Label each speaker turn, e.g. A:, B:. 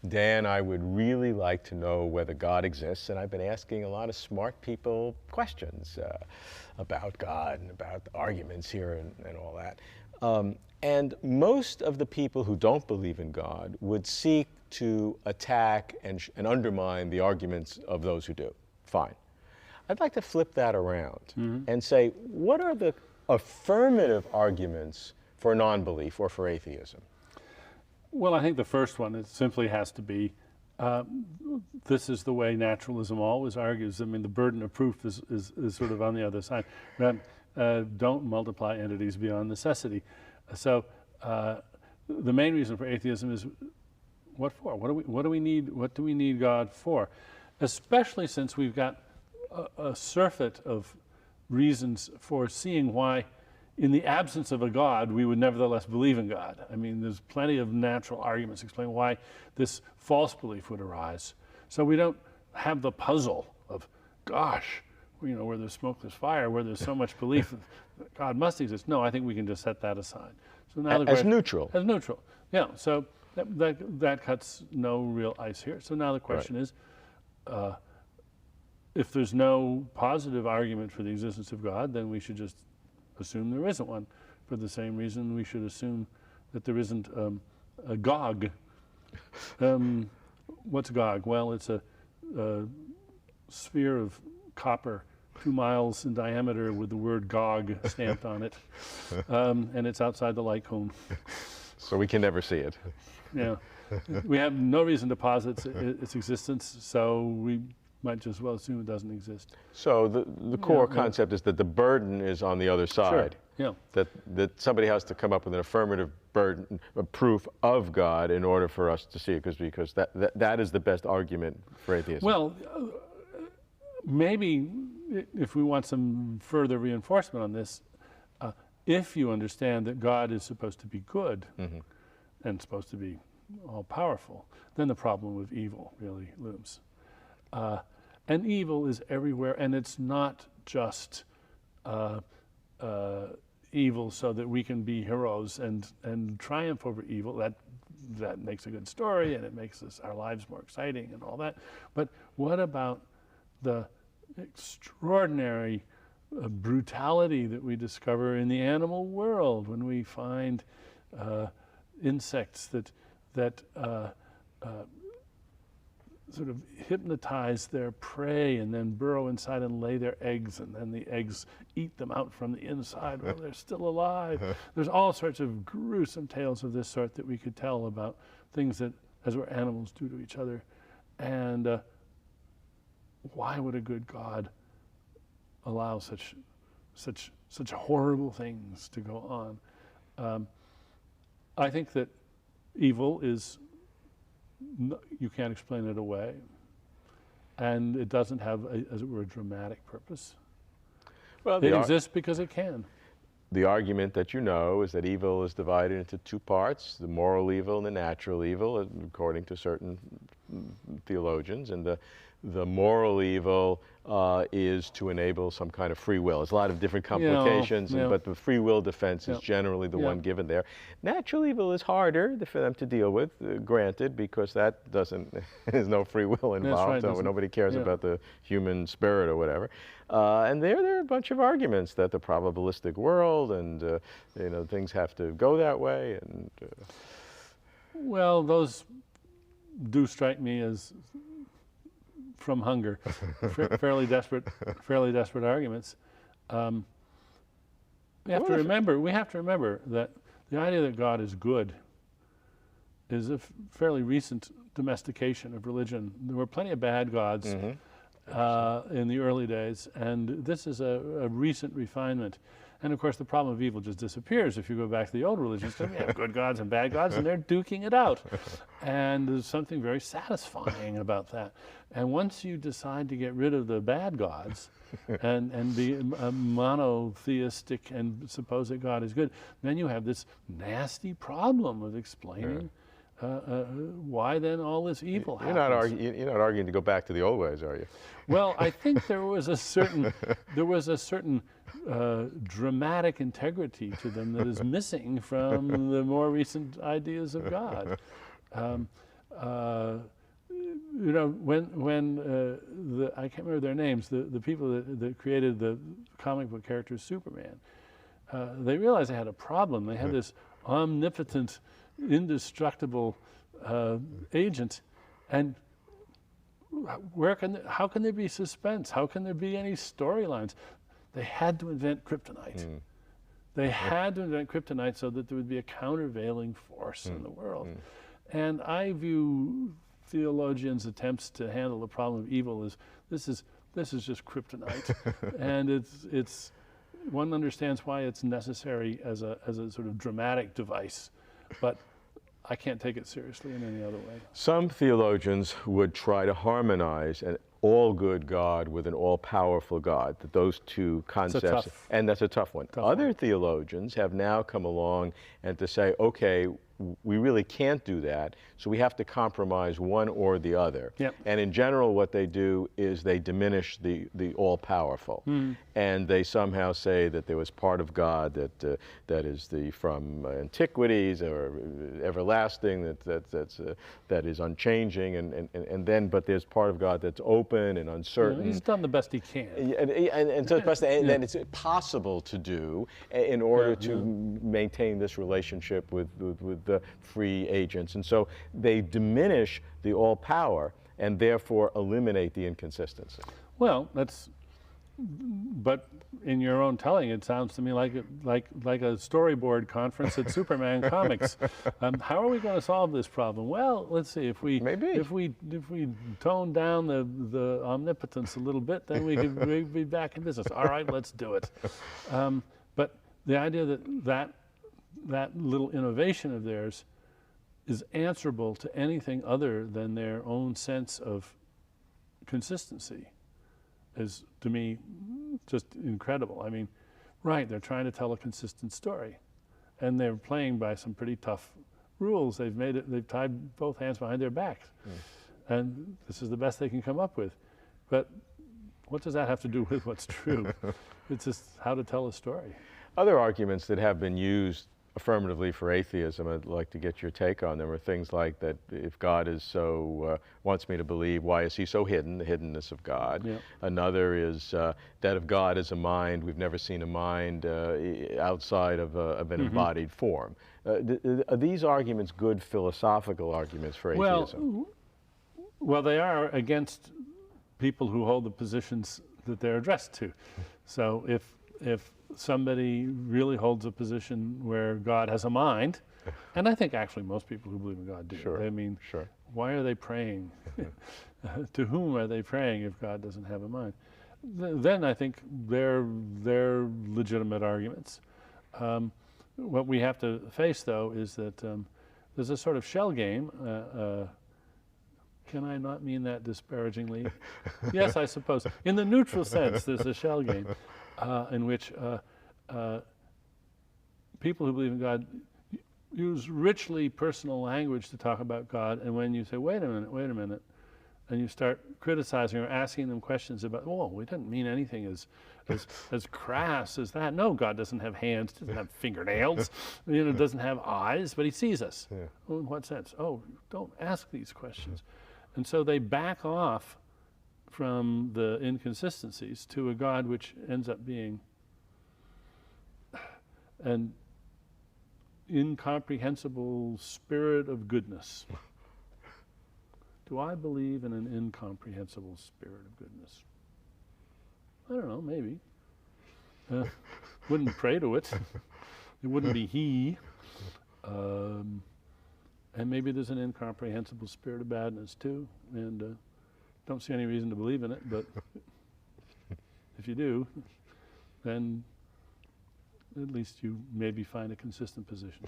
A: Dan, I would really like to know whether God exists, and I've been asking a lot of smart people questions about God and about the arguments here and all that. And most of the people who don't believe in God would seek to attack and undermine the arguments of those who do. Fine. I'd like to flip that around and say, what are the affirmative arguments for non-belief or for atheism?
B: Well, I think the first one, it simply has to be, this is the way naturalism always argues. I mean, the burden of proof is sort of on the other side. Don't multiply entities beyond necessity. So the main reason for atheism is, what for? What do we need God for? Especially since we've got a surfeit of reasons for seeing why, in the absence of a God, we would nevertheless believe in God. I mean, there's plenty of natural arguments explaining why this false belief would arise. So we don't have the puzzle of, gosh, you know, where there's smoke, there's fire, where there's so much belief that God must exist. No, I think we can just set that aside. So now
A: as neutral.
B: As neutral, yeah. So that cuts no real ice here. So now the question is, if there's no positive argument for the existence of God, then we should just assume there isn't one. For the same reason, we should assume that there isn't a Gog. What's Gog? Well, it's a sphere of copper 2 miles in diameter with the word Gog stamped on it, and it's outside the light cone.
A: So we can never see it.
B: Yeah, we have no reason to posit its existence, so we might just well assume it doesn't exist.
A: So the core concept is that the burden is on the other side.
B: Sure. Yeah.
A: That somebody has to come up with an affirmative burden, a proof of God in order for us to see it, because that is the best argument for atheism.
B: Well, maybe if we want some further reinforcement on this, if you understand that God is supposed to be good and supposed to be all-powerful, then the problem with evil really looms. And evil is everywhere, and it's not just evil so that we can be heroes and triumph over evil. That makes a good story, and it makes our lives more exciting and all that. But what about the extraordinary brutality that we discover in the animal world when we find insects that sort of hypnotize their prey and then burrow inside and lay their eggs, and then the eggs eat them out from the inside while they're still alive. There's all sorts of gruesome tales of this sort that we could tell about things that, as were animals, do to each other. And why would a good God allow such horrible things to go on? I think that evil is, you can't explain it away, and it doesn't have, as it were, a dramatic purpose. Well, it exists because it can.
A: The argument that you know is that evil is divided into two parts, the moral evil and the natural evil, according to certain theologians, and the moral evil is to enable some kind of free will. There's a lot of different complications, but the free will defense is generally the one given there. Natural evil is harder for them to deal with, granted, because that there's no free will involved, so nobody cares about the human spirit or whatever. And there are a bunch of arguments that the probabilistic world and things have to go that way. And
B: well, those do strike me as, from hunger, fairly desperate arguments. We have to remember that the idea that God is good is a fairly recent domestication of religion. There were plenty of bad gods in the early days, and this is a recent refinement. And of course, the problem of evil just disappears if you go back to the old religions, because we have good gods and bad gods, and they're duking it out. And there's something very satisfying about that. And once you decide to get rid of the bad gods and be monotheistic and suppose that God is good, then you have this nasty problem of explaining why then all this evil happens.
A: You're not arguing to go back to the old ways, are you?
B: Well, I think there was a certain dramatic integrity to them that is missing from the more recent ideas of God. You know, when I can't remember their names, the people that created the comic book character Superman, they realized they had a problem. They had this omnipotent, indestructible agent, and how can there be suspense? How can there be any storylines? They had to invent kryptonite. They had to invent kryptonite so that there would be a countervailing force in the world. And I view theologians' attempts to handle the problem of evil as this is just kryptonite, and it's one understands why it's necessary as a sort of dramatic device, but I can't take it seriously in any other way.
A: Some theologians would try to harmonize an all-good God with an all-powerful God, that those two concepts, and that's a tough one. Other theologians have now come along and to say, okay, we really can't do that, so we have to compromise one or the other.
B: Yep.
A: And in general, what they do is they diminish the all-powerful, and they somehow say that there was part of God that is from antiquities or everlasting, that is unchanging, and then but there's part of God that's open and uncertain.
B: He's done the best he can.
A: And so then it's possible to do in order to maintain this relationship with the free agents. And so they diminish the all power and therefore eliminate the inconsistency.
B: Well, but in your own telling, it sounds to me like a storyboard conference at Superman Comics. How are we going to solve this problem? Well, let's see. If we tone down the omnipotence a little bit, then we'd be back in business. All right, let's do it. But the idea that little innovation of theirs is answerable to anything other than their own sense of consistency is, to me, just incredible. I mean, right, they're trying to tell a consistent story, and they're playing by some pretty tough rules. They've tied both hands behind their backs, and this is the best they can come up with. But what does that have to do with what's true? It's just how to tell a story.
A: Other arguments that have been used affirmatively for atheism, I'd like to get your take on them, are things like that if God is so, wants me to believe, why is he so hidden, the hiddenness of God?
B: Yeah.
A: Another is that if God is a mind, we've never seen a mind outside of an embodied form. Are these arguments good philosophical arguments for atheism?
B: Well, they are against people who hold the positions that they're addressed to. So if somebody really holds a position where God has a mind, and I think actually most people who believe in God do.
A: Sure.
B: I mean,
A: sure.
B: Why are they praying? To whom are they praying if God doesn't have a mind? Then I think they're legitimate arguments. What we have to face, though, is that there's a sort of shell game. Can I not mean that disparagingly? Yes, I suppose. In the neutral sense, there's a shell game in which people who believe in God use richly personal language to talk about God, and when you say, wait a minute, and you start criticizing or asking them questions about, oh, we didn't mean anything as crass as that. No, God doesn't have hands, doesn't have fingernails, doesn't have eyes, but he sees us. Yeah. Well, in what sense? Oh, don't ask these questions. And so they back off from the inconsistencies to a God which ends up being an incomprehensible spirit of goodness. Do I believe in an incomprehensible spirit of goodness? I don't know, maybe. Wouldn't pray to it. It wouldn't be he. And maybe there's an incomprehensible spirit of badness too, and don't see any reason to believe in it, but if you do, then at least you maybe find a consistent position.